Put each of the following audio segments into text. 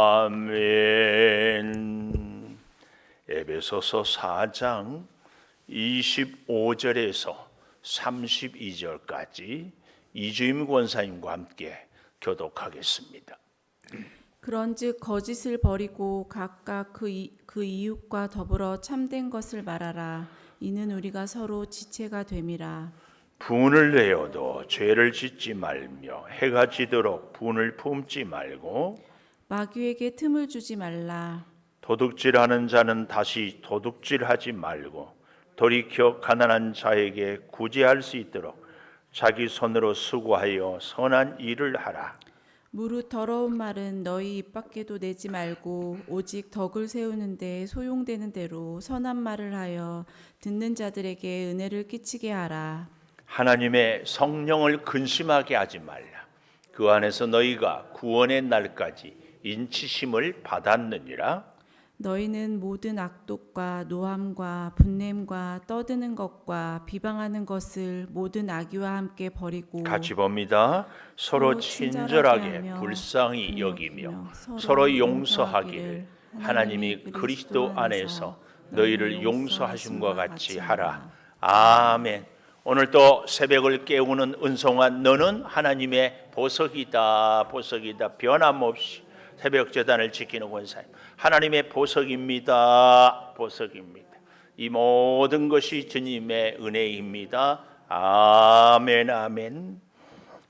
아멘. 에베소서 4장 25절에서 32절까지 이주임 권사님과 함께 교독하겠습니다. 그런즉 거짓을 버리고 각각 그 이웃과 더불어 참된 것을 말하라. 이는 우리가 서로 지체가 됨이라. 분을 내어도 죄를 짓지 말며 해가 지도록 분을 품지 말고 마귀에게 틈을 주지 말라. 도둑질하는 자는 다시 도둑질하지 말고 돌이켜 가난한 자에게 구제할 수 있도록 자기 손으로 수고하여 선한 일을 하라. 무릇 더러운 말은 너희 입 밖에도 내지 말고 오직 덕을 세우는데 소용되는 대로 선한 말을 하여 듣는 자들에게 은혜를 끼치게 하라. 하나님의 성령을 근심하게 하지 말라. 그 안에서 너희가 구원의 날까지 인치심을 받았느니라. 너희는 모든 악독과 노함과 분냄과 떠드는 것과 비방하는 것을 모든 악의와 함께 버리고 같이 봅니다. 서로 친절하게 불쌍히 여기며 서로 용서하기를 하나님이 그리스도 안에서 너희를 용서하심과 같이 하라. 아멘. 오늘 또 새벽을 깨우는 은송한 너는 하나님의 보석이다. 보석이다. 변함없이 새벽 제단을 지키는 권사님, 하나님의 보석입니다. 보석입니다. 이 모든 것이 주님의 은혜입니다. 아멘. 아멘.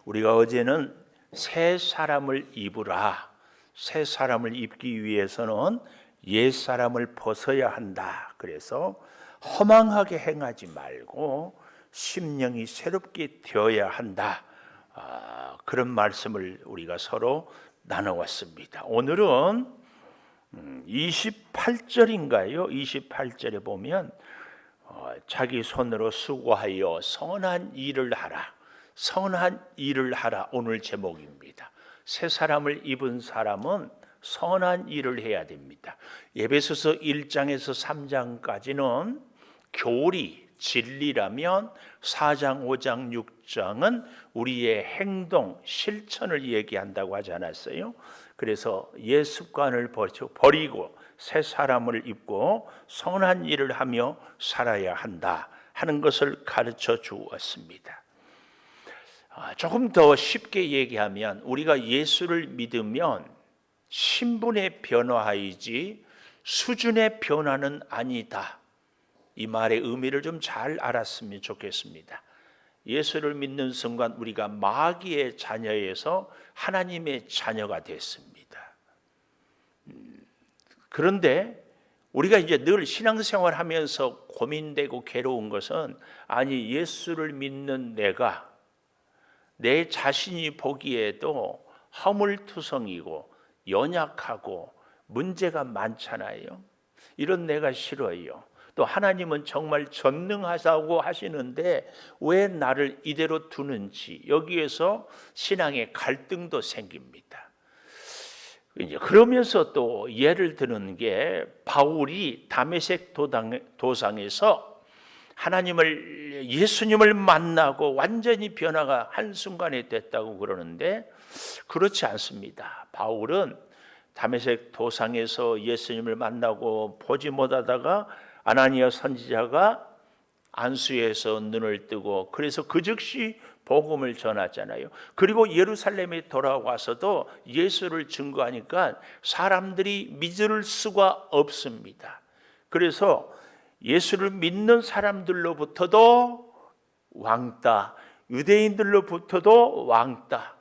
우리가 어제는 새 사람을 입으라, 새 사람을 입기 위해서는 옛 사람을 벗어야 한다. 그래서 허망하게 행하지 말고 심령이 새롭게 되어야 한다. 그런 말씀을 우리가 서로 나눠왔습니다. 오늘은 28절인가요? 28절에 보면 자기 손으로 수고하여 선한 일을 하라. 선한 일을 하라. 오늘 제목입니다. 새 사람을 입은 사람은 선한 일을 해야 됩니다. 에베소서 1장에서 3장까지는 교리, 진리라면 4장, 5장, 6장은 우리의 행동, 실천을 얘기한다고 하지 않았어요? 그래서 옛 습관을 버리고 새 사람을 입고 선한 일을 하며 살아야 한다 하는 것을 가르쳐 주었습니다. 조금 더 쉽게 얘기하면 우리가 예수를 믿으면 신분의 변화이지 수준의 변화는 아니다. 이 말의 의미를 좀 잘 알았으면 좋겠습니다. 예수를 믿는 순간 우리가 마귀의 자녀에서 하나님의 자녀가 됐습니다. 그런데 우리가 이제 늘 신앙생활 하면서 고민되고 괴로운 것은 아니 예수를 믿는 내가 내 자신이 보기에도 허물투성이고 연약하고 문제가 많잖아요. 이런 내가 싫어요. 또 하나님은 정말 전능하다고 하시는데 왜 나를 이대로 두는지 여기에서 신앙의 갈등도 생깁니다. 그러면서 또 예를 드는 게 바울이 다메섹 도상에서 예수님을 만나고 완전히 변화가 한순간에 됐다고 그러는데 그렇지 않습니다. 바울은 다메섹 도상에서 예수님을 만나고 보지 못하다가 아나니아 선지자가 안수해서 눈을 뜨고 그래서 그 즉시 복음을 전하잖아요. 그리고 예루살렘에 돌아와서도 예수를 증거하니까 사람들이 믿을 수가 없습니다. 그래서 예수를 믿는 사람들로부터도 왕따, 유대인들로부터도 왕따.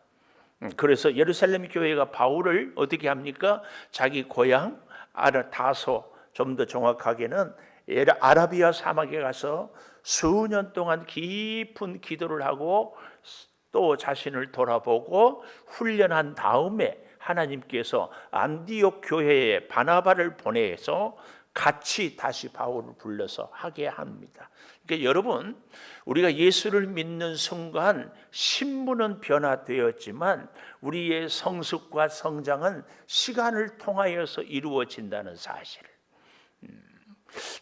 그래서 예루살렘 교회가 바울을 어떻게 합니까? 자기 고향 다소, 좀 더 정확하게는 아라비아 사막에 가서 수년 동안 깊은 기도를 하고 또 자신을 돌아보고 훈련한 다음에 하나님께서 안디옥 교회에 바나바를 보내서 같이 다시 바울을 불러서 하게 합니다. 그러니까 여러분, 우리가 예수를 믿는 순간 신분은 변화되었지만 우리의 성숙과 성장은 시간을 통하여서 이루어진다는 사실을.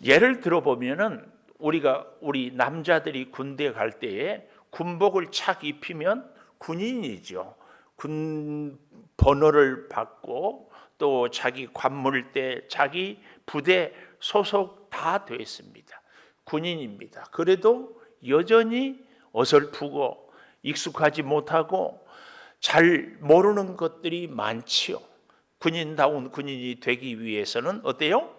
예를 들어보면은 우리 남자들이 군대 갈 때에 군복을 착 입히면 군인이죠. 군 번호를 받고 또 자기 관물대, 자기 부대 소속 다 됐습니다. 군인입니다. 그래도 여전히 어설프고 익숙하지 못하고 잘 모르는 것들이 많지요. 군인다운 군인이 되기 위해서는 어때요?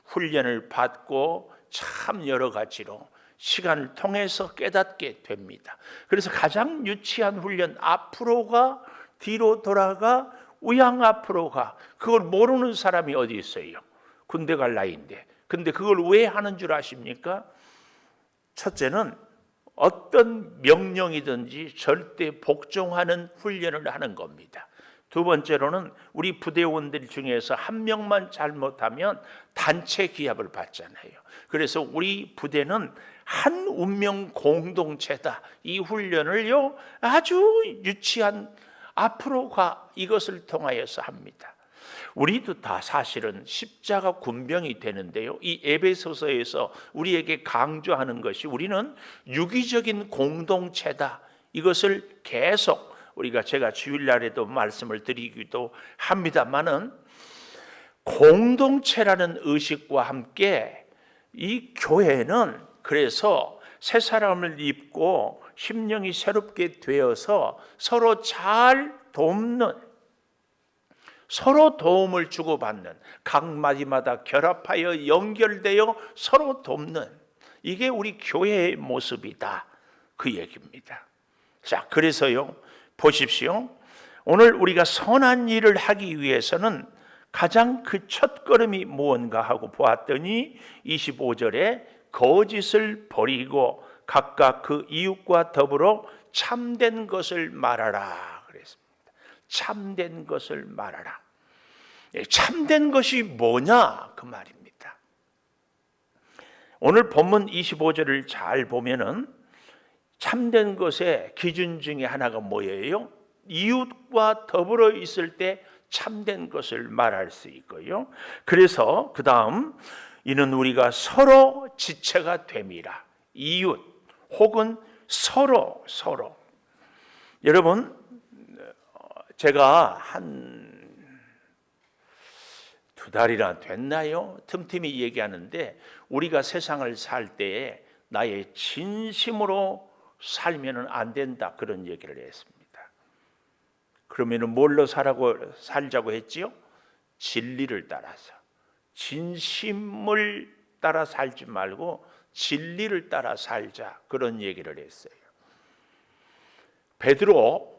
훈련을 받고 참 여러 가지로 시간을 통해서 깨닫게 됩니다. 그래서 가장 유치한 훈련, 앞으로 가, 뒤로 돌아가, 우양 앞으로 가. 그걸 모르는 사람이 어디 있어요? 군대 갈 나이인데. 근데 그걸 왜 하는 줄 아십니까? 첫째는 어떤 명령이든지 절대 복종하는 훈련을 하는 겁니다. 두 번째로는 우리 부대원들 중에서 한 명만 잘못하면 단체 기합을 받잖아요. 그래서 우리 부대는 한 운명 공동체다. 이 훈련을요 아주 유치한 앞으로 가 이것을 통하여서 합니다. 우리도 다 사실은 십자가 군병이 되는데요. 이 에베소서에서 우리에게 강조하는 것이 우리는 유기적인 공동체다. 이것을 계속 우리가 제가 주일날에도 말씀을 드리기도 합니다만은 공동체라는 의식과 함께 이 교회는 그래서 새 사람을 입고 심령이 새롭게 되어서 서로 잘 돕는, 서로 도움을 주고받는, 각 마디마다 결합하여 연결되어 서로 돕는, 이게 우리 교회의 모습이다, 그 얘기입니다. 자, 그래서요 보십시오. 오늘 우리가 선한 일을 하기 위해서는 가장 그 첫걸음이 무언가 하고 보았더니 25절에 거짓을 버리고 각각 그 이웃과 더불어 참된 것을 말하라 그랬습니다. 참된 것을 말하라. 참된 것이 뭐냐 그 말입니다. 오늘 본문 25절을 잘 보면은 참된 것의 기준 중에 하나가 뭐예요? 이웃과 더불어 있을 때 참된 것을 말할 수 있고요. 그래서 그 다음 이는 우리가 서로 지체가 됨이라. 이웃 혹은 서로. 여러분, 제가 한 2달이나 됐나요? 틈틈이 얘기하는데 우리가 세상을 살 때에 나의 진심으로 살면은 안 된다 그런 얘기를 했습니다. 그러면은 뭘로 살자고 했지요? 진리를 따라서. 진심을 따라 살지 말고 진리를 따라 살자 그런 얘기를 했어요. 베드로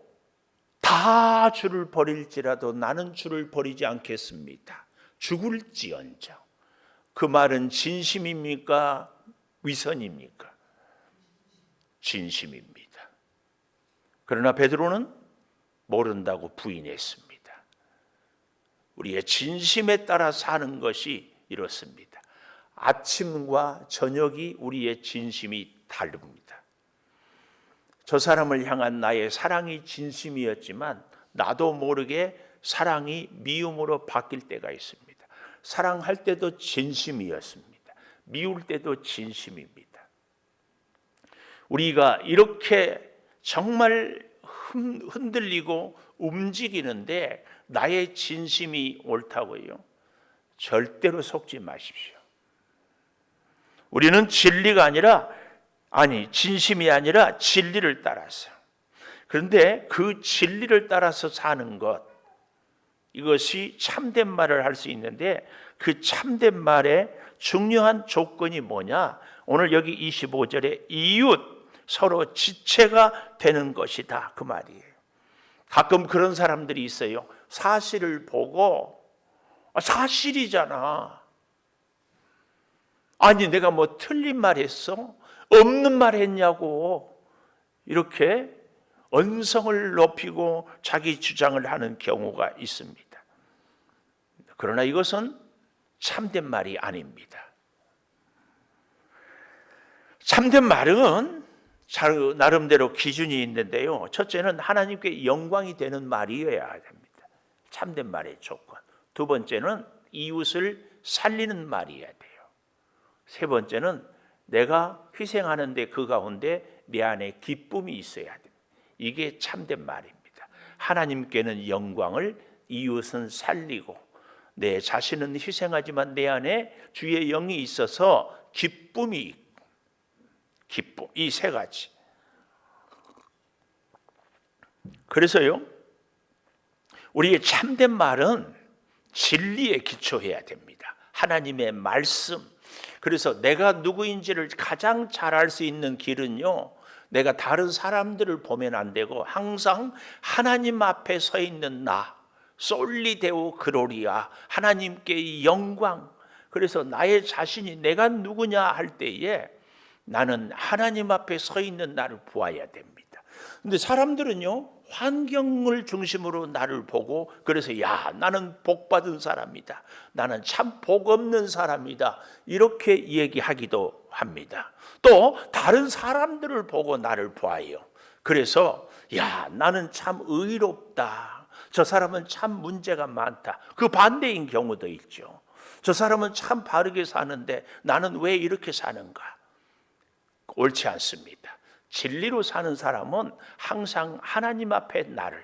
다 주를 버릴지라도 나는 주를 버리지 않겠습니다. 죽을지언정. 그 말은 진심입니까? 위선입니까? 진심입니다. 그러나 베드로는 모른다고 부인했습니다. 우리의 진심에 따라 사는 것이 이렇습니다. 아침과 저녁이 우리의 진심이 다릅니다. 저 사람을 향한 나의 사랑이 진심이었지만 나도 모르게 사랑이 미움으로 바뀔 때가 있습니다. 사랑할 때도 진심이었습니다. 미울 때도 진심입니다. 우리가 이렇게 정말 흔들리고 움직이는데 나의 진심이 옳다고요? 절대로 속지 마십시오. 우리는 진심이 아니라 진리를 따라서. 그런데 그 진리를 따라서 사는 것, 이것이 참된 말을 할 수 있는데 그 참된 말의 중요한 조건이 뭐냐? 오늘 여기 25절에 이웃 서로 지체가 되는 것이다 그 말이에요. 가끔 그런 사람들이 있어요. 사실을 보고 사실이잖아. 아니 내가 뭐 틀린 말 했어? 없는 말 했냐고 이렇게 언성을 높이고 자기 주장을 하는 경우가 있습니다. 그러나 이것은 참된 말이 아닙니다. 참된 말은 나름대로 기준이 있는데요. 첫째는 하나님께 영광이 되는 말이어야 됩니다. 참된 말의 조건. 두 번째는 이웃을 살리는 말이어야 돼요. 세 번째는 내가 희생하는데 그 가운데 내 안에 기쁨이 있어야 됩니다. 이게 참된 말입니다. 하나님께는 영광을, 이웃은 살리고 내 자신은 희생하지만 내 안에 주의 영이 있어서 기쁨이, 기쁨, 이 세 가지. 그래서요, 우리의 참된 말은 진리에 기초해야 됩니다. 하나님의 말씀. 그래서 내가 누구인지를 가장 잘 알 수 있는 길은요, 내가 다른 사람들을 보면 안 되고 항상 하나님 앞에 서 있는 나, 솔리 데오 그로리아, 하나님께 영광. 그래서 나의 자신이 내가 누구냐 할 때에 나는 하나님 앞에 서 있는 나를 보아야 됩니다. 근데 사람들은요, 환경을 중심으로 나를 보고, 그래서 야, 나는 복 받은 사람이다, 나는 참 복 없는 사람이다, 이렇게 얘기하기도 합니다. 또 다른 사람들을 보고 나를 보아요. 그래서 야, 나는 참 의롭다, 저 사람은 참 문제가 많다. 그 반대인 경우도 있죠. 저 사람은 참 바르게 사는데 나는 왜 이렇게 사는가? 옳지 않습니다. 진리로 사는 사람은 항상 하나님 앞에 나를,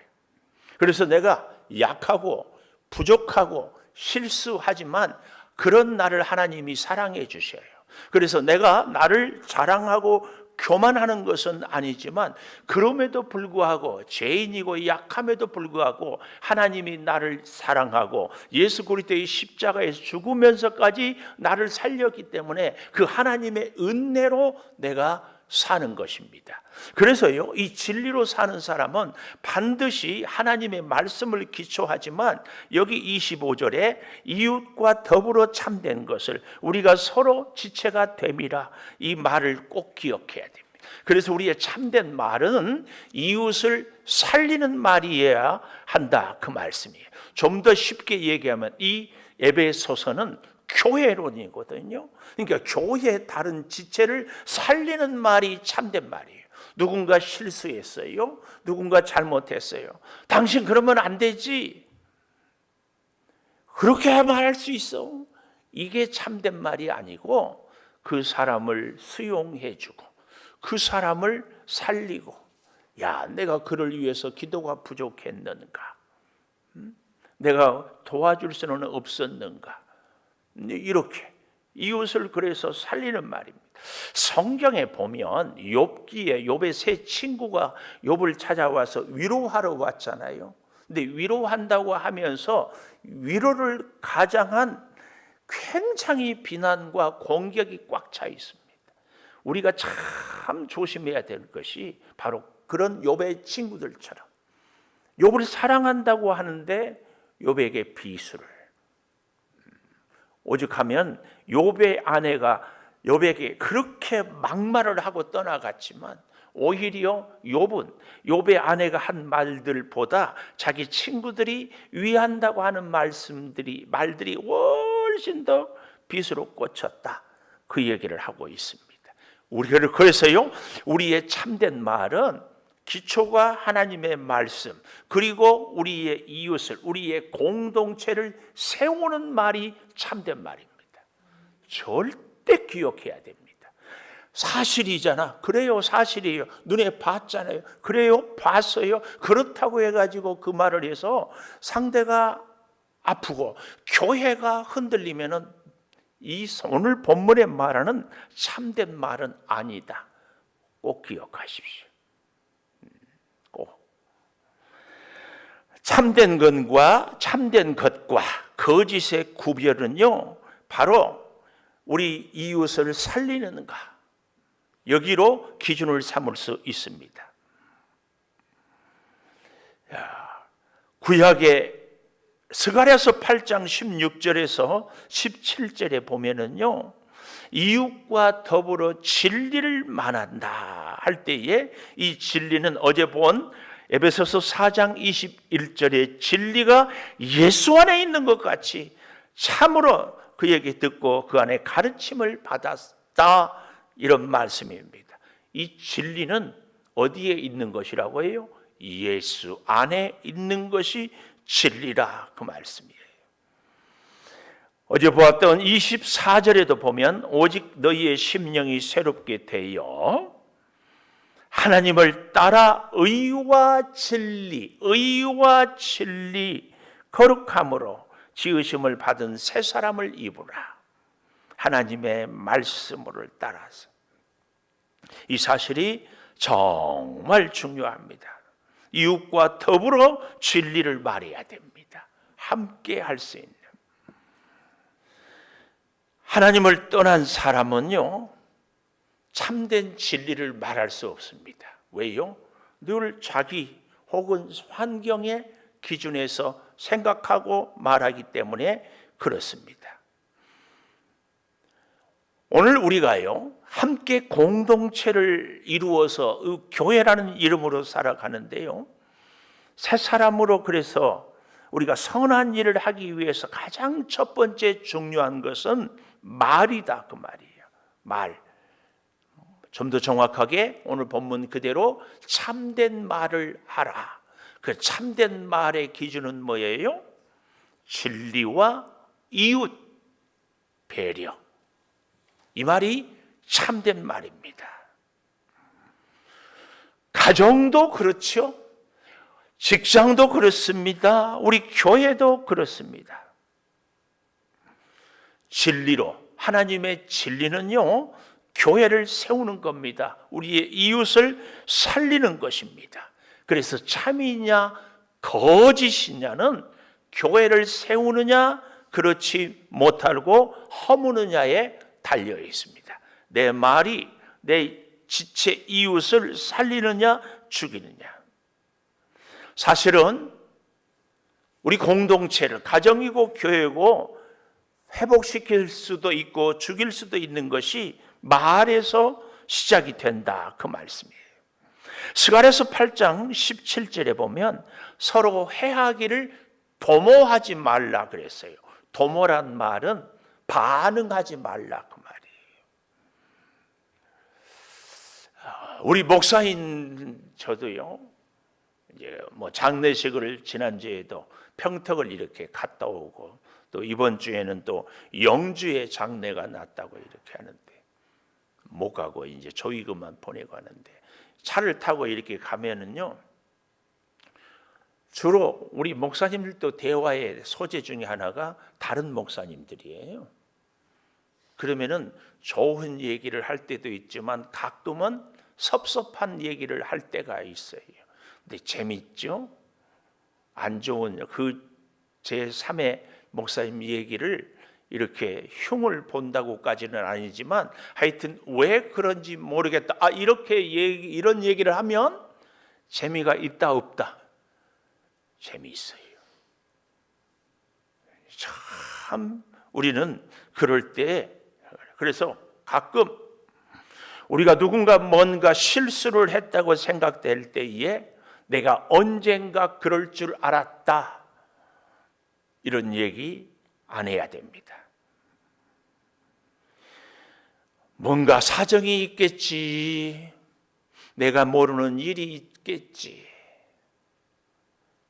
그래서 내가 약하고 부족하고 실수하지만 그런 나를 하나님이 사랑해 주셔요. 그래서 내가 나를 자랑하고 교만하는 것은 아니지만 그럼에도 불구하고 죄인이고 약함에도 불구하고 하나님이 나를 사랑하고 예수 그리스도의 십자가에서 죽으면서까지 나를 살렸기 때문에 그 하나님의 은혜로 내가 사는 것입니다. 그래서요, 이 진리로 사는 사람은 반드시 하나님의 말씀을 기초하지만 여기 25절에 이웃과 더불어 참된 것을 우리가 서로 지체가 됨이라, 이 말을 꼭 기억해야 됩니다. 그래서 우리의 참된 말은 이웃을 살리는 말이어야 한다, 그 말씀이에요. 좀 더 쉽게 얘기하면 이 에베소서는 교회론이거든요. 그러니까 교회의 다른 지체를 살리는 말이 참된 말이에요. 누군가 실수했어요, 누군가 잘못했어요, 당신 그러면 안 되지, 그렇게 말할 수 있어, 이게 참된 말이 아니고 그 사람을 수용해주고 그 사람을 살리고, 야, 내가 그를 위해서 기도가 부족했는가, 내가 도와줄 수는 없었는가, 이렇게 이웃을 그래서 살리는 말입니다. 성경에 보면 욥기에 욥의 세 친구가 욥을 찾아와서 위로하러 왔잖아요. 근데 위로한다고 하면서 위로를 가장한 굉장히 비난과 공격이 꽉 차 있습니다. 우리가 참 조심해야 될 것이 바로 그런 욥의 친구들처럼 욥을 사랑한다고 하는데 욥에게 비수를, 오죽하면 욥의 아내가 욥에게 그렇게 막말을 하고 떠나갔지만 오히려 욥은 욥의 아내가 한 말들보다 자기 친구들이 위한다고 하는 말들이 훨씬 더 빗으로 꽂혔다, 그 얘기를 하고 있습니다. 우리를 그래서요, 우리의 참된 말은 기초가 하나님의 말씀, 그리고 우리의 이웃을, 우리의 공동체를 세우는 말이 참된 말입니다. 절대 기억해야 됩니다. 사실이잖아, 그래요, 사실이에요, 눈에 봤잖아요, 그래요, 봤어요, 그렇다고 해가지고 그 말을 해서 상대가 아프고 교회가 흔들리면은 이 오늘 본문에 말하는 참된 말은 아니다, 꼭 기억하십시오. 참된 것과 거짓의 구별은요, 바로 우리 이웃을 살리는가, 여기로 기준을 삼을 수 있습니다. 구약의 스가랴서 8장 16절에서 17절에 보면은요, 이웃과 더불어 진리를 만한다 할 때에 이 진리는 어제 본 에베소서 4장 21절의 진리가 예수 안에 있는 것 같이 참으로 그 얘기 듣고 그 안에 가르침을 받았다, 이런 말씀입니다. 이 진리는 어디에 있는 것이라고 해요? 예수 안에 있는 것이 진리라, 그 말씀이에요. 어제 보았던 24절에도 보면 오직 너희의 심령이 새롭게 되어 하나님을 따라 의와 진리, 거룩함으로 지으심을 받은 새 사람을 입으라. 하나님의 말씀을 따라서. 이 사실이 정말 중요합니다. 이웃과 더불어 진리를 말해야 됩니다. 함께 할 수 있는. 하나님을 떠난 사람은요, 참된 진리를 말할 수 없습니다. 왜요? 늘 자기 혹은 환경의 기준에서 생각하고 말하기 때문에 그렇습니다. 오늘 우리가요, 함께 공동체를 이루어서 교회라는 이름으로 살아가는데요, 새 사람으로 그래서 우리가 선한 일을 하기 위해서 가장 첫 번째 중요한 것은 말이다, 그 말이에요. 말. 좀 더 정확하게 오늘 본문 그대로 참된 말을 하라. 그 참된 말의 기준은 뭐예요? 진리와 이웃 배려. 이 말이 참된 말입니다. 가정도 그렇죠. 직장도 그렇습니다. 우리 교회도 그렇습니다. 진리로, 하나님의 진리는요, 교회를 세우는 겁니다. 우리의 이웃을 살리는 것입니다. 그래서 참이냐 거짓이냐는 교회를 세우느냐 그렇지 못하고 허무느냐에 달려 있습니다. 내 말이 내 지체 이웃을 살리느냐 죽이느냐. 사실은 우리 공동체를 가정이고 교회고 회복시킬 수도 있고 죽일 수도 있는 것이 말에서 시작이 된다, 그 말씀이에요. 스가랴서 8장 17절에 보면 서로 해하기를 도모하지 말라 그랬어요. 도모란 말은 반응하지 말라, 그 말이에요. 우리 목사인 저도요, 이제 뭐 장례식을 지난주에도 평택을 이렇게 갔다 오고, 또 이번 주에는 또 영주에 장례가 났다고 이렇게 하는데 못 가고 이제 조의금만 보내고 하는데, 차를 타고 이렇게 가면은요, 주로 우리 목사님들도 대화의 소재 중에 하나가 다른 목사님들이에요. 그러면은 좋은 얘기를 할 때도 있지만 가끔은 섭섭한 얘기를 할 때가 있어요. 근데 재밌죠? 안 좋은 그 제3의 목사님 얘기를 이렇게 흉을 본다고까지는 아니지만 하여튼 왜 그런지 모르겠다. 이렇게 이런 얘기를 하면 재미가 있다 없다? 재미있어요. 참 우리는 그럴 때, 그래서 가끔 우리가 누군가 뭔가 실수를 했다고 생각될 때에 내가 언젠가 그럴 줄 알았다, 이런 얘기 안 해야 됩니다. 뭔가 사정이 있겠지, 내가 모르는 일이 있겠지,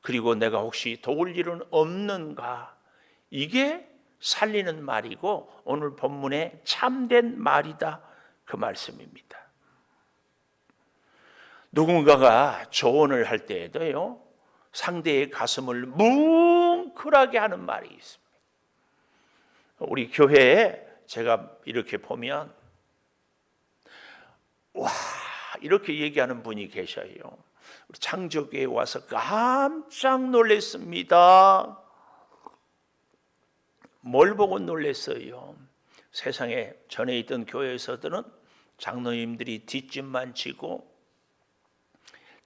그리고 내가 혹시 도울 일은 없는가, 이게 살리는 말이고 오늘 본문에 참된 말이다, 그 말씀입니다. 누군가가 조언을 할 때에도요, 상대의 가슴을 뭉클하게 하는 말이 있습니다. 우리 교회에 제가 이렇게 보면 와, 이렇게 얘기하는 분이 계셔요. 우리 창조교회에 와서 깜짝 놀랐습니다. 뭘 보고 놀랐어요? 세상에 전에 있던 교회에서들은 장로님들이 뒷짐만 지고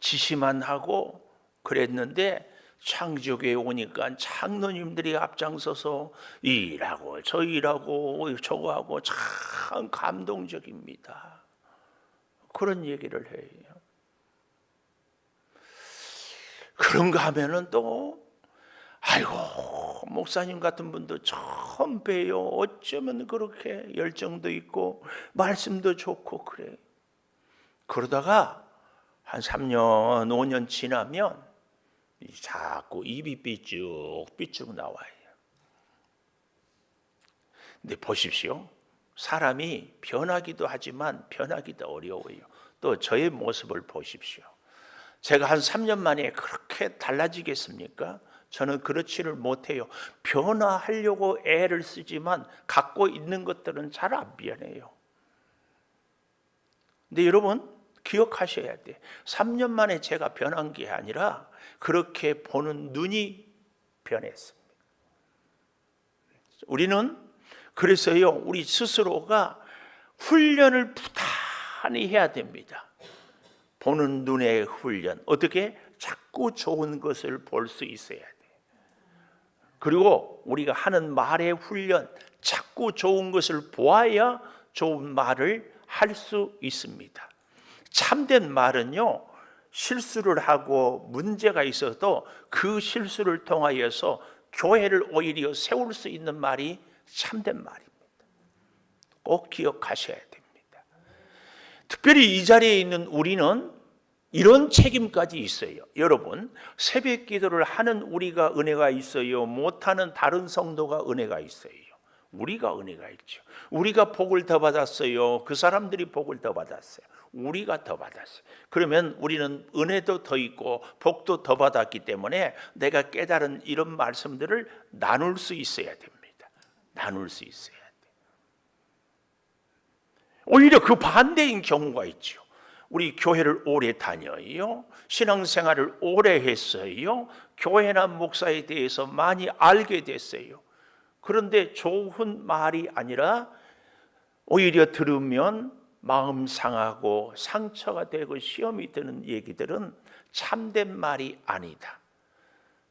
지시만 하고 그랬는데 창조교회에 오니까 장로님들이 앞장서서 일하고 저 일하고 저거 하고 참 감동적입니다. 그런 얘기를 해요. 그런가 하면은 또 아이고, 목사님 같은 분도 처음 봬요. 어쩌면 그렇게 열정도 있고 말씀도 좋고 그래요. 그러다가 한 3년, 5년 지나면 자꾸 입이 삐쭉 나와요. 근데 보십시오. 사람이 변하기도 하지만 변하기도 어려워요. 또 저의 모습을 보십시오. 제가 한 3년 만에 그렇게 달라지겠습니까? 저는 그렇지를 못해요. 변화하려고 애를 쓰지만 갖고 있는 것들은 잘 안 변해요. 근데 여러분 기억하셔야 돼. 3년 만에 제가 변한 게 아니라 그렇게 보는 눈이 변했습니다. 우리는 그래서요, 우리 스스로가 훈련을 부단히 해야 됩니다. 보는 눈의 훈련. 어떻게? 자꾸 좋은 것을 볼 수 있어야 돼. 그리고 우리가 하는 말의 훈련, 자꾸 좋은 것을 보아야 좋은 말을 할 수 있습니다. 참된 말은요, 실수를 하고 문제가 있어도 그 실수를 통하여서 교회를 오히려 세울 수 있는 말이 참된 말입니다. 꼭 기억하셔야 됩니다. 특별히 이 자리에 있는 우리는 이런 책임까지 있어요. 여러분, 새벽 기도를 하는 우리가 은혜가 있어요? 못하는 다른 성도가 은혜가 있어요? 우리가 은혜가 있죠. 우리가 복을 더 받았어요? 그 사람들이 복을 더 받았어요? 우리가 더 받았어요. 그러면 우리는 은혜도 더 있고 복도 더 받았기 때문에 내가 깨달은 이런 말씀들을 나눌 수 있어야 됩니다. 나눌 수 있어야 돼요. 오히려 그 반대인 경우가 있죠. 우리 교회를 오래 다녀요. 신앙생활을 오래 했어요. 교회나 목사에 대해서 많이 알게 됐어요. 그런데 좋은 말이 아니라 오히려 들으면 마음 상하고 상처가 되고 시험이 드는 얘기들은 참된 말이 아니다.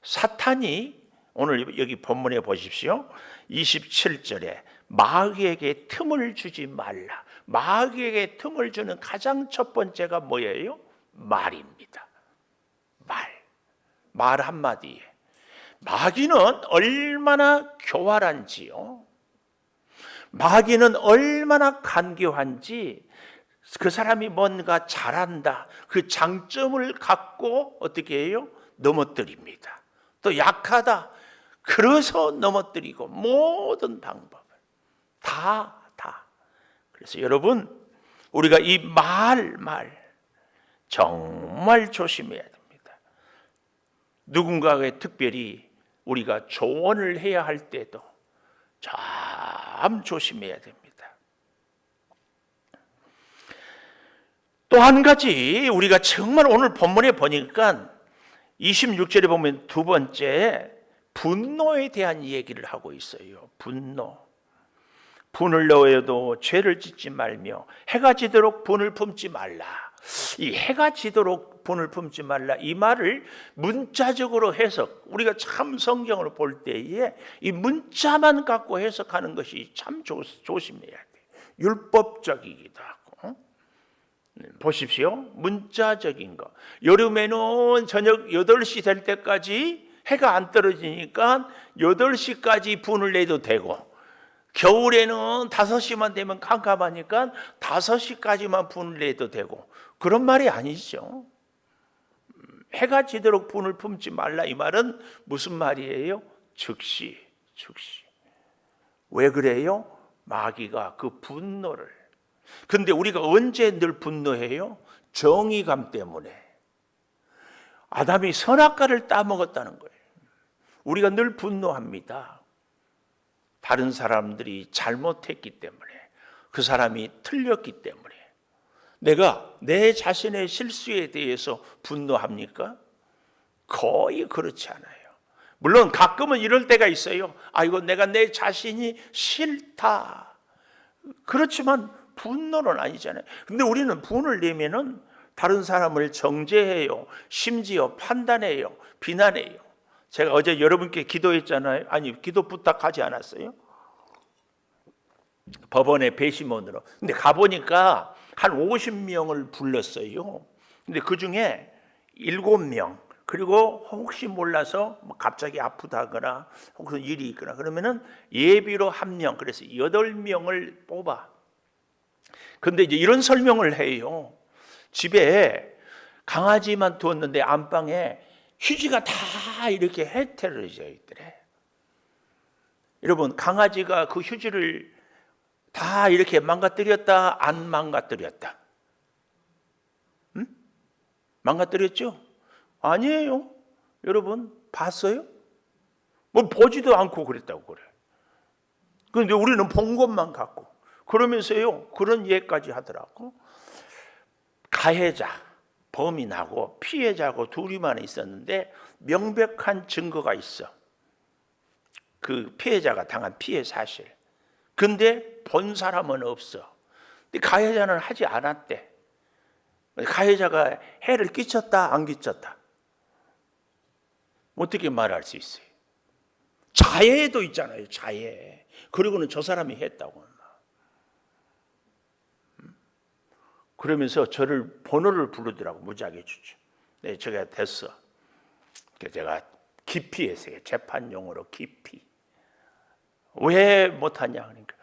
사탄이 오늘 여기 본문에 보십시오. 27절에 마귀에게 틈을 주지 말라. 마귀에게 틈을 주는 가장 첫 번째가 뭐예요? 말입니다. 말 한마디에. 마귀는 얼마나 교활한지요. 마귀는 얼마나 간교한지 그 사람이 뭔가 잘한다. 그 장점을 갖고 어떻게 해요? 넘어뜨립니다. 또 약하다. 그래서 넘어뜨리고 모든 방법을 다. 그래서 여러분 우리가 이 말 정말 조심해야 됩니다. 누군가에게 특별히 우리가 조언을 해야 할 때도 참 조심해야 됩니다. 또 한 가지 우리가 정말 오늘 본문에 보니까 26절에 보면 두 번째 분노에 대한 얘기를 하고 있어요. 분을 넣어도 죄를 짓지 말며 해가 지도록 분을 품지 말라. 이 해가 지도록 분을 품지 말라 이 말을 문자적으로 해석, 우리가 참 성경을 볼 때에 이 문자만 갖고 해석하는 것이 참 조심해야 돼요. 율법적이기도 하고. 보십시오. 문자적인 거. 여름에는 저녁 8시 될 때까지 해가 안 떨어지니까 8시까지 분을 내도 되고, 겨울에는 5시만 되면 깜깜하니까 5시까지만 분을 내도 되고, 그런 말이 아니죠. 해가 지도록 분을 품지 말라 이 말은 무슨 말이에요? 즉시. 왜 그래요? 마귀가 그 분노를. 근데 우리가 언제 늘 분노해요? 정의감 때문에. 아담이 선악과를 따먹었다는 거예요. 우리가 늘 분노합니다. 다른 사람들이 잘못했기 때문에, 그 사람이 틀렸기 때문에. 내가 내 자신의 실수에 대해서 분노합니까? 거의 그렇지 않아요. 물론 가끔은 이럴 때가 있어요. 아이고 내가 내 자신이 싫다. 그렇지만 분노는 아니잖아요. 근데 우리는 분을 내면은 다른 사람을 정죄해요. 심지어 판단해요. 비난해요. 제가 어제 여러분께 기도했잖아요. 아니, 기도 부탁하지 않았어요? 법원에 배심원으로. 근데 가보니까 한 50명을 불렀어요. 근데 그 중에 7명, 그리고 혹시 몰라서 갑자기 아프다거나 혹은 일이 있거나 그러면은 예비로 1명, 그래서 8명을 뽑아. 근데 이제 이런 설명을 해요. 집에 강아지만 두었는데 안방에 휴지가 다 이렇게 해태려져 있더래. 여러분, 강아지가 그 휴지를 다 이렇게 망가뜨렸다, 안 망가뜨렸다? 응? 망가뜨렸죠? 아니에요. 여러분, 봤어요? 뭐 보지도 않고 그랬다고 그래. 그런데 우리는 본 것만 갖고 그러면서요 그런 예까지 하더라고. 가해자, 범인하고 피해자하고 둘이만 있었는데 명백한 증거가 있어. 그 피해자가 당한 피해 사실. 근데 본 사람은 없어. 근데 가해자는 하지 않았대. 가해자가 해를 끼쳤다 안 끼쳤다? 어떻게 말할 수 있어요? 자해도 있잖아요. 자해. 그리고는 저 사람이 했다고. 그러면서 저를 번호를 부르더라고. 무지하게 주죠. 네, 제가 됐어. 제가 깊이 했어요. 재판용어로 깊이. 왜 못하냐 그러니까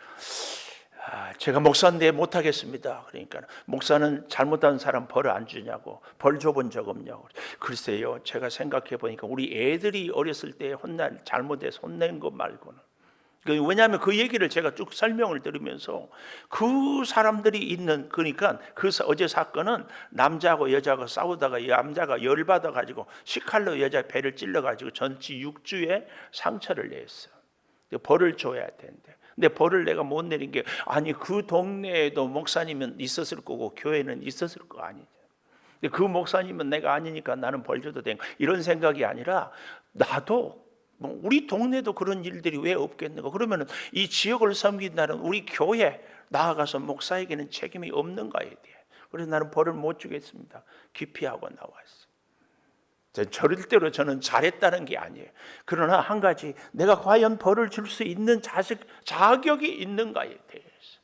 제가 목사인데 못하겠습니다. 그러니까 목사는 잘못한 사람 벌 안 주냐고. 벌 줘본 적 없냐고. 글쎄요 제가 생각해 보니까 우리 애들이 어렸을 때 잘못해서 혼낸 거 말고는, 왜냐하면 그 얘기를 제가 쭉 설명을 들으면서 그 사람들이 있는, 그러니까 어제 사건은 남자하고 여자가 싸우다가 남자가 열받아 가지고 식칼로 여자 배를 찔러 가지고 전치 6주에 상처를 냈어. 벌을 줘야 되는데, 근데 벌을 내가 못 내린 게, 아니 그 동네에도 목사님은 있었을 거고 교회는 있었을 거 아니냐. 그 목사님은 내가 아니니까 나는 벌 줘도 되는, 이런 생각이 아니라 나도 우리 동네도 그런 일들이 왜 없겠는가. 그러면 이 지역을 섬긴다는 우리 교회 나아가서 목사에게는 책임이 없는가에 대해, 그래서 나는 벌을 못 주겠습니다. 기피하고 나왔어. 절대로 저는 잘했다는 게 아니에요. 그러나 한 가지, 내가 과연 벌을 줄 수 있는 자격이 있는가에 대해서.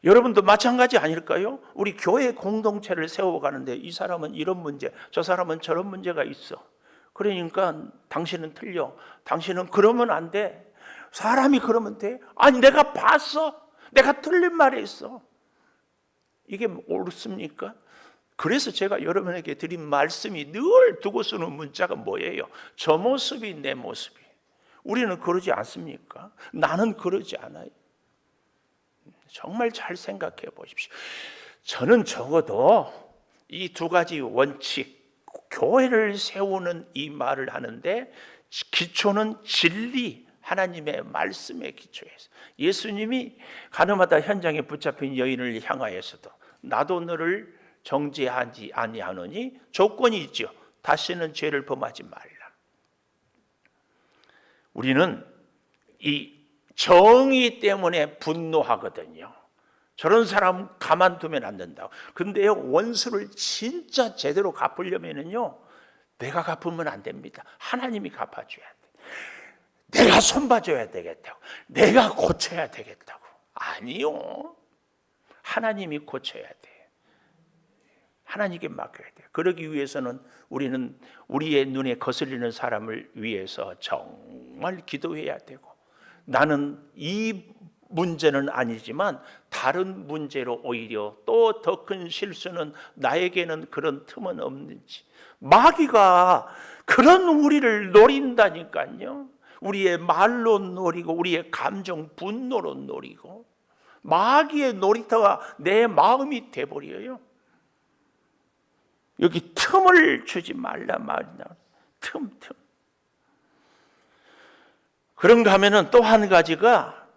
여러분도 마찬가지 아닐까요? 우리 교회 공동체를 세워가는데 이 사람은 이런 문제, 저 사람은 저런 문제가 있어. 그러니까 당신은 틀려. 당신은 그러면 안 돼. 사람이 그러면 돼. 아니 내가 봤어. 내가 틀린 말을 했어. 이게 옳습니까? 그래서 제가 여러분에게 드린 말씀이 늘 두고 쓰는 문자가 뭐예요? 저 모습이 내 모습이. 우리는 그러지 않습니까? 나는 그러지 않아요. 정말 잘 생각해 보십시오. 저는 적어도 이 두 가지 원칙, 교회를 세우는 이 말을 하는데 기초는 진리, 하나님의 말씀에 기초해서. 예수님이 가늠하다 현장에 붙잡힌 여인을 향하여서도 나도 너를 정죄하지 아니하노니 조건이 있죠. 다시는 죄를 범하지 말라. 우리는 이 정의 때문에 분노하거든요. 저런 사람 가만두면 안 된다고. 근데요, 원수를 진짜 제대로 갚으려면요, 내가 갚으면 안 됩니다. 하나님이 갚아줘야 돼. 내가 손봐줘야 되겠다고. 내가 고쳐야 되겠다고. 아니요. 하나님이 고쳐야 돼. 하나님께 맡겨야 돼. 그러기 위해서는 우리는 우리의 눈에 거슬리는 사람을 위해서 정말 기도해야 되고, 나는 이 문제는 아니지만 다른 문제로 오히려 또 더 큰 실수는 나에게는 그런 틈은 없는지. 마귀가 그런 우리를 노린다니까요. 우리의 말로 노리고 우리의 감정 분노로 노리고, 마귀의 놀이터가 내 마음이 돼버려요. 여기 틈을 주지 말라 말이야. 틈. 그런가 하면은 또 한 가지가,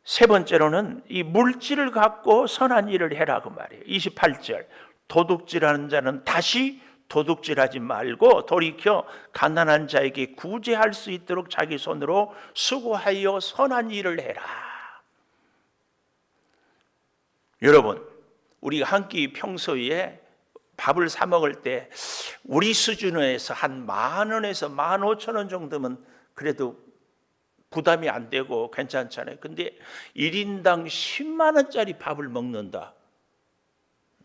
세 번째로는 이 물질을 갖고 선한 일을 해라 그 말이에요. 28절, 도둑질하는 자는 다시 도둑질하지 말고 돌이켜 가난한 자에게 구제할 수 있도록 자기 손으로 수고하여 선한 일을 해라. 여러분, 우리가 한 끼 평소에 밥을 사 먹을 때 우리 수준에서 한 10,000원에서 15,000원 정도면 그래도 부담이 안 되고 괜찮잖아요. 근데 1인당 10만 원짜리 밥을 먹는다.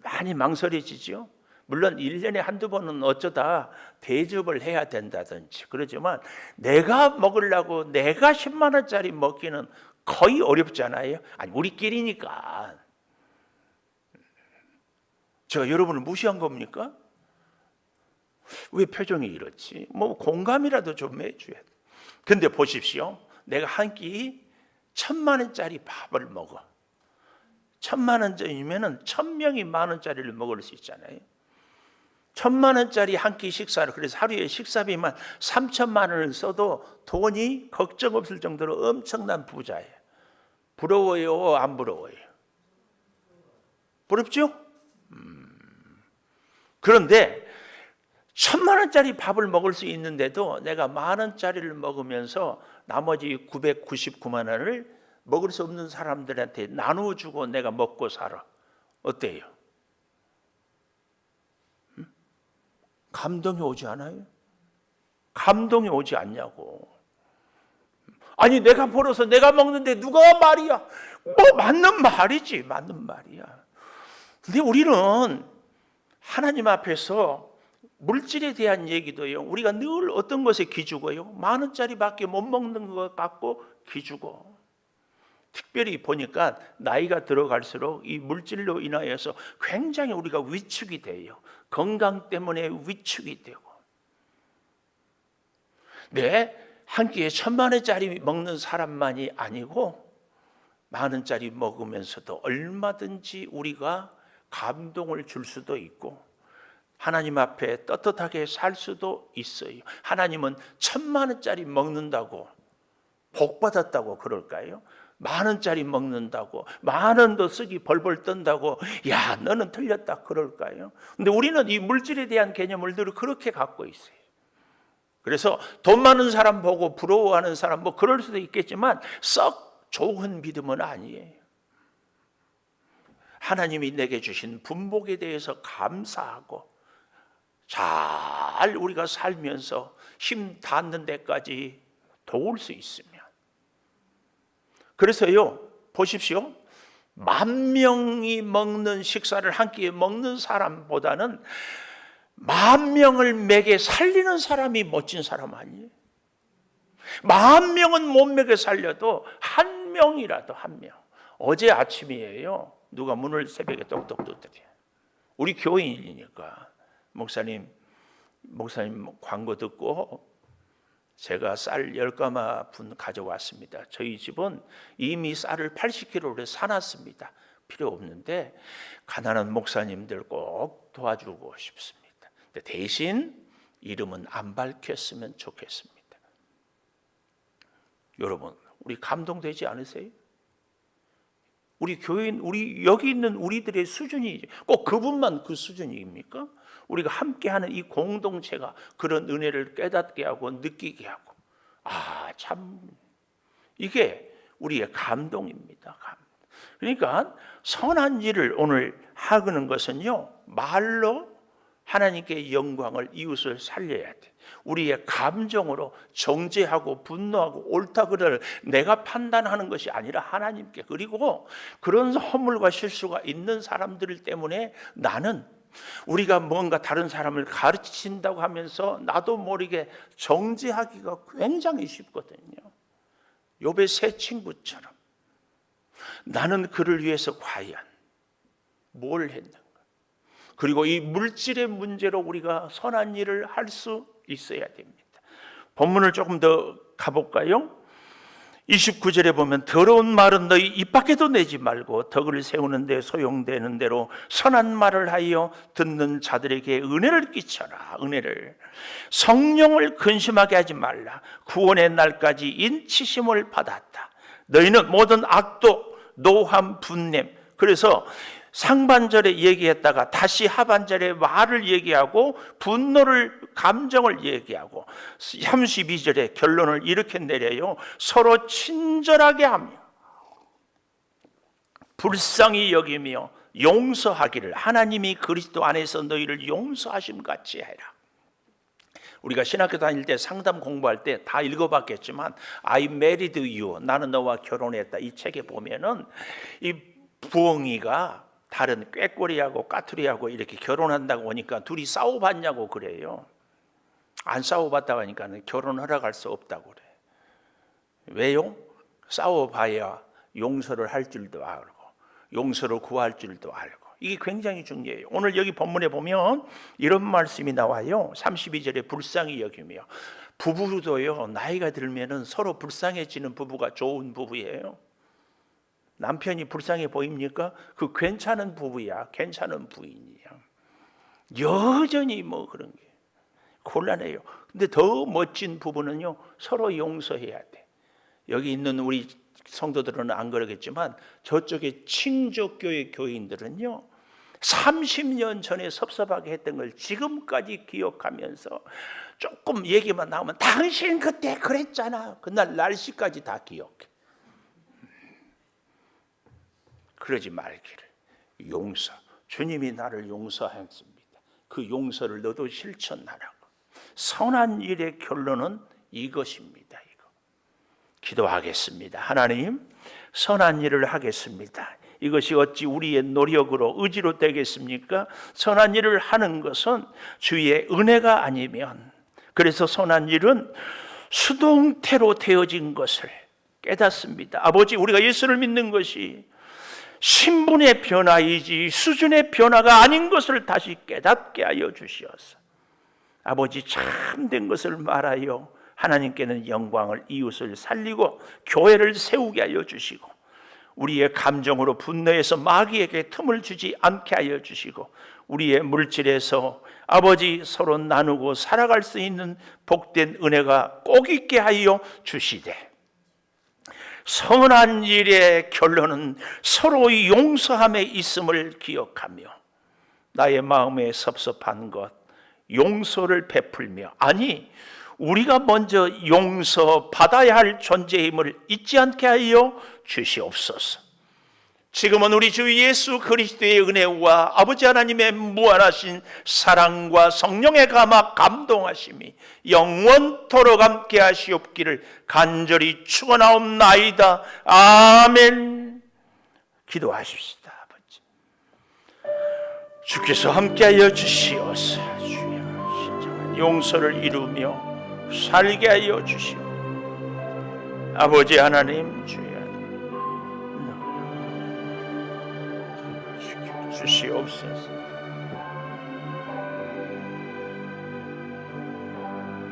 많이 망설여지죠. 물론 1년에 한두 번은 어쩌다 대접을 해야 된다든지 그러지만, 내가 먹으려고 내가 10만 원짜리 먹기는 거의 어렵잖아요. 아니 우리끼리니까. 제가 여러분을 무시한 겁니까? 왜 표정이 이렇지? 뭐 공감이라도 좀 해줘야 돼. 근데 보십시오. 내가 한 끼 1,000만 원짜리 밥을 먹어. 1,000만 원짜리면은 1,000명이 10,000원짜리를 먹을 수 있잖아요. 1,000만 원짜리 한 끼 식사를, 그래서 하루에 식사비만 3천만 원을 써도 돈이 걱정 없을 정도로 엄청난 부자예요. 부러워요, 안 부러워요? 부럽죠? 그런데 1,000만 원짜리 밥을 먹을 수 있는데도 내가 10,000원짜리를 먹으면서 나머지 999만 원을 먹을 수 없는 사람들한테 나눠주고 내가 먹고 살아. 어때요? 감동이 오지 않아요? 감동이 오지 않냐고. 아니 내가 벌어서 내가 먹는데 누가 말이야? 뭐 맞는 말이지, 맞는 말이야. 근데 우리는 하나님 앞에서 물질에 대한 얘기도요, 우리가 늘 어떤 것에 기주고요, 10,000원짜리밖에 못 먹는 것 갖고 기주고, 특별히 보니까 나이가 들어갈수록 이 물질로 인하여서 굉장히 우리가 위축이 돼요. 건강 때문에 위축이 되고. 네, 한 끼에 1,000만 원짜리 먹는 사람만이 아니고 10,000원짜리 먹으면서도 얼마든지 우리가 감동을 줄 수도 있고 하나님 앞에 떳떳하게 살 수도 있어요. 하나님은 1,000만 원짜리 먹는다고 복 받았다고 그럴까요? 10,000원짜리 먹는다고 10,000원 더 쓰기 벌벌 떤다고 야 너는 틀렸다 그럴까요? 근데 우리는 이 물질에 대한 개념을 늘 그렇게 갖고 있어요. 그래서 돈 많은 사람 보고 부러워하는 사람 뭐 그럴 수도 있겠지만 썩 좋은 믿음은 아니에요. 하나님이 내게 주신 분복에 대해서 감사하고 잘 우리가 살면서 힘 닿는 데까지 도울 수 있으면, 그래서요 보십시오, 10,000명이 먹는 식사를 한 끼에 먹는 사람보다는 10,000명을 먹여 살리는 사람이 멋진 사람 아니에요? 10,000명은 못 먹여 살려도 한 명이라도 한 명. 어제 아침이에요. 누가 문을 새벽에 똑똑 두드려. 우리 교인이니까 목사님 광고 듣고 제가 쌀 10가마 분 가져왔습니다. 저희 집은 이미 쌀을 80kg를 사놨습니다. 필요 없는데 가난한 목사님들 꼭 도와주고 싶습니다. 근데 대신 이름은 안 밝혔으면 좋겠습니다. 여러분, 우리 감동되지 않으세요? 우리 교인, 우리 여기 있는 우리들의 수준이 꼭 그분만 그 수준입니까? 우리가 함께하는 이 공동체가 그런 은혜를 깨닫게 하고 느끼게 하고, 참 이게 우리의 감동입니다. 그러니까 선한 일을 오늘 하는 것은요, 말로 하나님께 영광을, 이웃을 살려야 돼. 우리의 감정으로 정죄하고 분노하고 옳다 그를 내가 판단하는 것이 아니라 하나님께. 그리고 그런 허물과 실수가 있는 사람들 때문에 나는 우리가 뭔가 다른 사람을 가르친다고 하면서 나도 모르게 정죄하기가 굉장히 쉽거든요. 욥의 세 친구처럼 나는 그를 위해서 과연 뭘 했는가. 그리고 이 물질의 문제로 우리가 선한 일을 할 수 있어야 됩니다. 본문을 조금 더 가볼까요? 29절에 보면 더러운 말은 너희 입 밖에도 내지 말고 덕을 세우는 데 소용되는 대로 선한 말을 하여 듣는 자들에게 은혜를 끼쳐라. 은혜를. 성령을 근심하게 하지 말라. 구원의 날까지 인치심을 받았다. 너희는 모든 악독, 노함, 분냄. 그래서 상반절에 얘기했다가 다시 하반절에 말을 얘기하고 분노를, 감정을 얘기하고 32절에 결론을 이렇게 내려요. 서로 친절하게 하며 불쌍히 여기며 용서하기를 하나님이 그리스도 안에서 너희를 용서하심 같이 해라. 우리가 신학교 다닐 때 상담 공부할 때 다 읽어봤겠지만 I married you, 나는 너와 결혼했다, 이 책에 보면은 이 부엉이가 다른 꾀꼬리하고 까투리하고 이렇게 결혼한다고 하니까 둘이 싸워봤냐고 그래요. 안 싸워봤다고 하니까 결혼 허락할 수 없다고 그래. 왜요? 싸워봐야 용서를 할 줄도 알고 용서를 구할 줄도 알고. 이게 굉장히 중요해요. 오늘 여기 본문에 보면 이런 말씀이 나와요. 32절에 불쌍히 여기며. 부부도요, 나이가 들면은 서로 불쌍해지는 부부가 좋은 부부예요. 남편이 불쌍해 보입니까? 그 괜찮은 부부야. 괜찮은 부인이야. 여전히 뭐 그런 게 곤란해요. 근데 더 멋진 부분은요, 서로 용서해야 돼. 여기 있는 우리 성도들은 안 그러겠지만 저쪽에 친족교회 교인들은요, 30년 전에 섭섭하게 했던 걸 지금까지 기억하면서 조금 얘기만 나오면 당신 그때 그랬잖아. 그날 날씨까지 다 기억해. 그러지 말기를. 용서. 주님이 나를 용서했습니다. 그 용서를 너도 실천하라고. 선한 일의 결론은 이것입니다. 이거. 기도하겠습니다. 하나님, 선한 일을 하겠습니다. 이것이 어찌 우리의 노력으로 의지로 되겠습니까? 선한 일을 하는 것은 주의 은혜가 아니면, 그래서 선한 일은 수동태로 되어진 것을 깨닫습니다. 아버지, 우리가 예수를 믿는 것이 신분의 변화이지 수준의 변화가 아닌 것을 다시 깨닫게 하여 주시옵소서. 아버지, 참된 것을 말하여 하나님께는 영광을, 이웃을 살리고 교회를 세우게 하여 주시고, 우리의 감정으로 분노해서 마귀에게 틈을 주지 않게 하여 주시고, 우리의 물질에서 아버지 서로 나누고 살아갈 수 있는 복된 은혜가 꼭 있게 하여 주시되, 선한 일의 결론은 서로 용서함에 있음을 기억하며 나의 마음에 섭섭한 것 용서를 베풀며, 아니 우리가 먼저 용서받아야 할 존재임을 잊지 않게 하여 주시옵소서. 지금은 우리 주 예수 그리스도의 은혜와 아버지 하나님의 무한하신 사랑과 성령의 감동하심이 영원토록 함께 하시옵기를 간절히 축원하옵나이다. 아멘. 기도하십시다. 아버지, 주께서 함께하여 주시옵소서. 주여, 진정한 용서를 이루며 살게 하여 주시오. 아버지 하나님, 주여 주시옵소서.